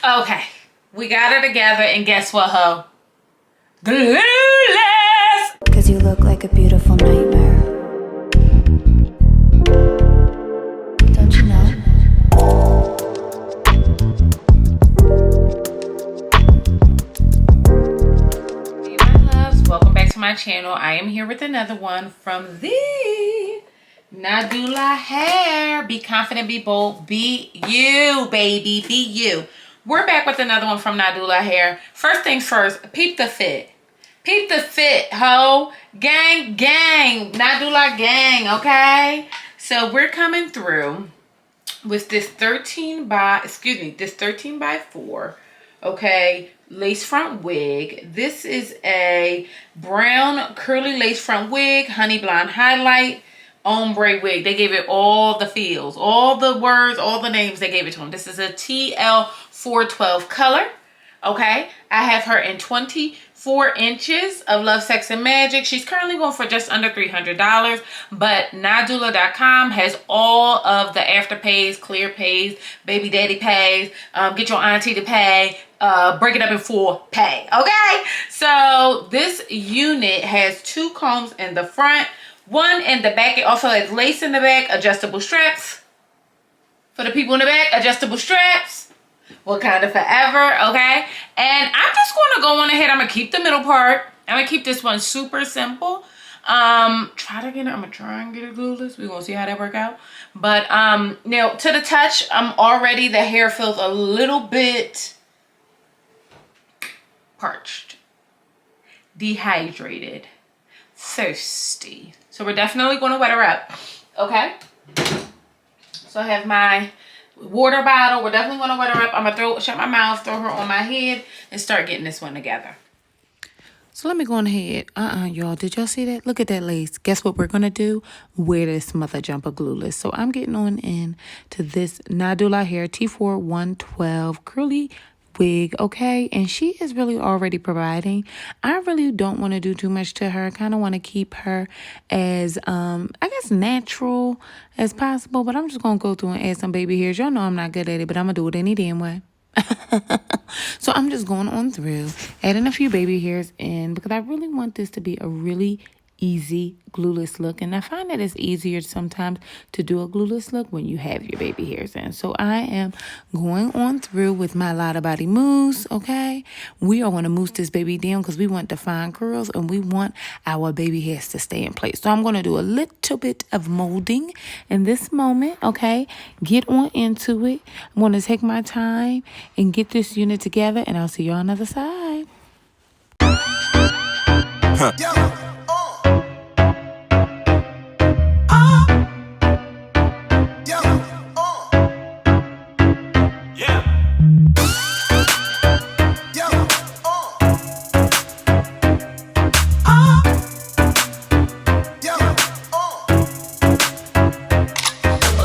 Okay, we got it together, and guess what, ho? Glueless! Cause you look like a beautiful nightmare. Don't you know? Hey, my loves, welcome back to my channel. I am here with another one from the Nadulahair. Be confident, be bold, be you, baby, be you. We're back with another one from Nadulahair. First things first, peep the fit. Peep the fit, ho. Gang, gang. Nadula gang, okay? So we're coming through with this 13 by 4, okay, lace front wig. This is a brown curly lace front wig, honey blonde highlight, ombre wig. They gave it all the feels, all the words, all the names. They gave it to them. This is a TL412 color. Okay, I have her in 24 inches of Love, Sex, and Magic. She's currently going for just under $300, but Nadula.com has all of the afterpays, clear pays, baby daddy pays, get your auntie to pay, break it up in 4 pay. Okay, so this unit has 2 combs in the front, 1 in the back. It also has lace in the back, adjustable straps. For the people in the back, adjustable straps. What kind of forever, okay? And I'm just going to go on ahead. I'm going to keep the middle part. I'm going to keep this one super simple. I'm going to try and get it glueless. We're going to see how that work out. But, now, to the touch, already the hair feels a little bit parched, dehydrated, thirsty. So we're definitely going to wet her up, okay? So I have my water bottle. We're definitely going to wet her up. I'm going to shut my mouth, throw her on my head, and start getting this one together. So let me go on ahead. Y'all, did y'all see that? Look at that lace. Guess what we're going to do? Wear this mother jumper glueless. So I'm getting on in to this Nadulahair t412 curly wig, okay? And she is really already providing. I really don't want to do too much to her. I kind of want to keep her as I guess natural as possible, but I'm just gonna go through and add some baby hairs. Y'all know I'm not good at it, but I'm gonna do it any damn way. So I'm just going on through adding a few baby hairs in because I really want this to be a really easy glueless look, and I find that it's easier sometimes to do a glueless look when you have your baby hairs in. So I am going on through with my Lotta Body mousse, okay? We are going to mousse this baby down because we want defined curls and we want our baby hairs to stay in place. So I'm going to do a little bit of molding in this moment, okay? Get on into it. I'm going to take my time and get this unit together, and I'll see you on the other side.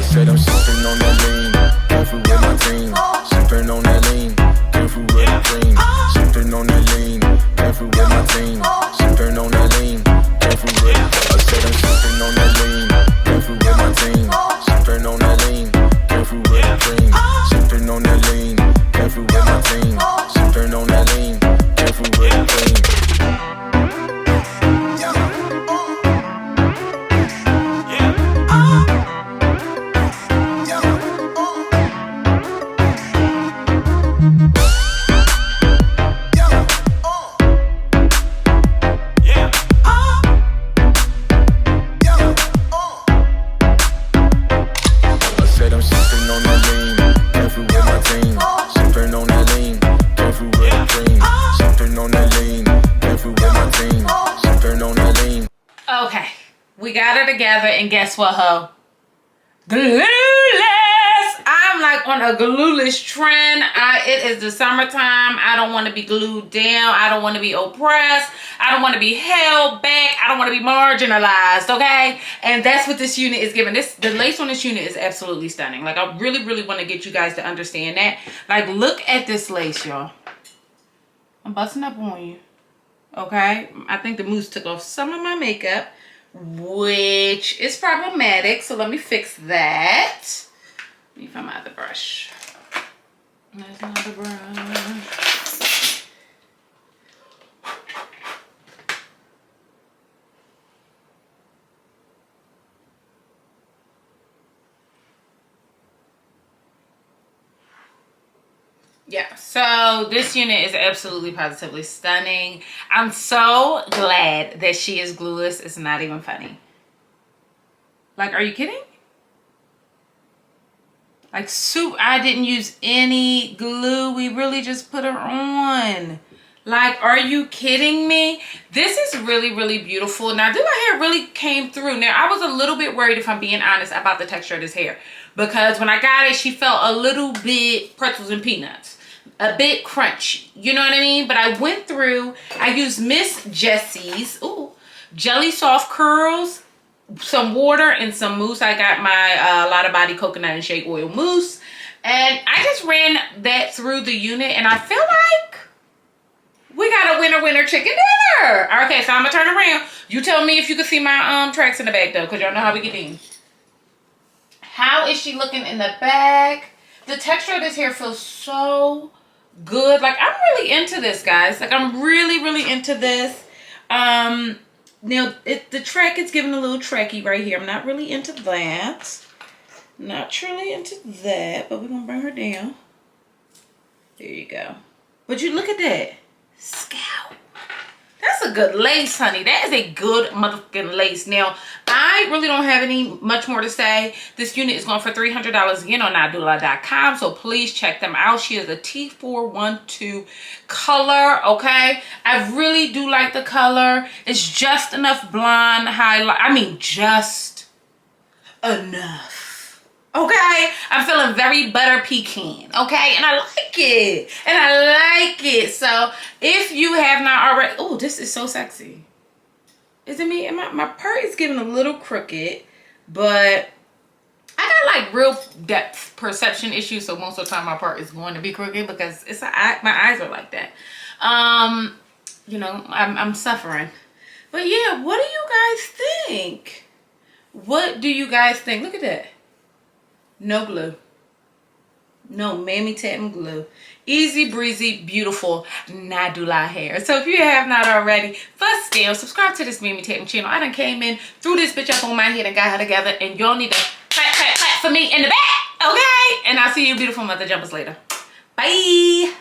Said I'm sipping on that lean, careful with my team. Sipping on that lean, careful with the cream. Sipping on that lean, careful with my team. Sipping on that lean, careful with. I said I'm sipping on that lean, careful with my team. Sipping on that lean, careful with the cream. Sipping on that lean, careful with my team. Sipping on that lean, careful with the cream. Okay, we got her together, and guess what, ho? Glueless! I'm like on a glueless trend. It is the summertime. I don't want to be glued down. I don't want to be oppressed. I don't want to be held back. I don't want to be marginalized, okay? And that's what this unit is giving. The lace on this unit is absolutely stunning. Like, I really, really want to get you guys to understand that. Like, look at this lace, y'all. I'm busting up on you. Okay, I think the mousse took off some of my makeup, which is problematic. So let me fix that. Let me find my other brush. That's not the brush. Yeah, so this unit is absolutely positively stunning. I'm so glad that she is glueless. It's not even funny. Like, are you kidding? Like, I didn't use any glue. We really just put her on. Like, are you kidding me? This is really, really beautiful. Now, Nadulahair really came through. Now, I was a little bit worried, if I'm being honest, about the texture of this hair. Because when I got it, she felt a little bit pretzels and peanuts. A bit crunchy. You know what I mean? But I went through, I used Miss Jessie's, Jelly Soft Curls, some water, and some mousse. I got my Lot of Body Coconut and Shea Oil Mousse. And I just ran that through the unit, and I feel like we got a winner chicken dinner. Okay, so I'm gonna turn around. You tell me if you can see my tracks in the back though, because y'all know how we get in. How is she looking in the back? The texture of this hair feels so good. Like, I'm really into this, guys. Like, I'm really, really into this. Now, the track is giving a little tracky right here. I'm not really into that. Not truly into that, but we're gonna bring her down. There you go. But you look at that. Scalp. That's a good lace, honey. That is a good motherfucking lace. Now, I really don't have much more to say. This unit is going for $300 again on Nadula.com. So please check them out. She is a T412 color. Okay. I really do like the color. It's just enough blonde highlight. I mean, just enough. Okay, I'm feeling very butter pecan. Okay, and I like it. And I like it. So if you have not already, oh, this is so sexy. Is it me? And my part is getting a little crooked, but I got like real depth perception issues. So most of the time my part is going to be crooked because it's my eyes are like that. You know, I'm suffering. But yeah, what do you guys think? What do you guys think? Look at that. No glue. No mammy tapping glue. Easy breezy, beautiful Nadulahair. So if you have not already, first down, subscribe to this mammy tapping channel. I done came in, threw this bitch up on my head and got her together. And y'all need to clap for me in the back. Okay? And I'll see you beautiful mother jumpers later. Bye.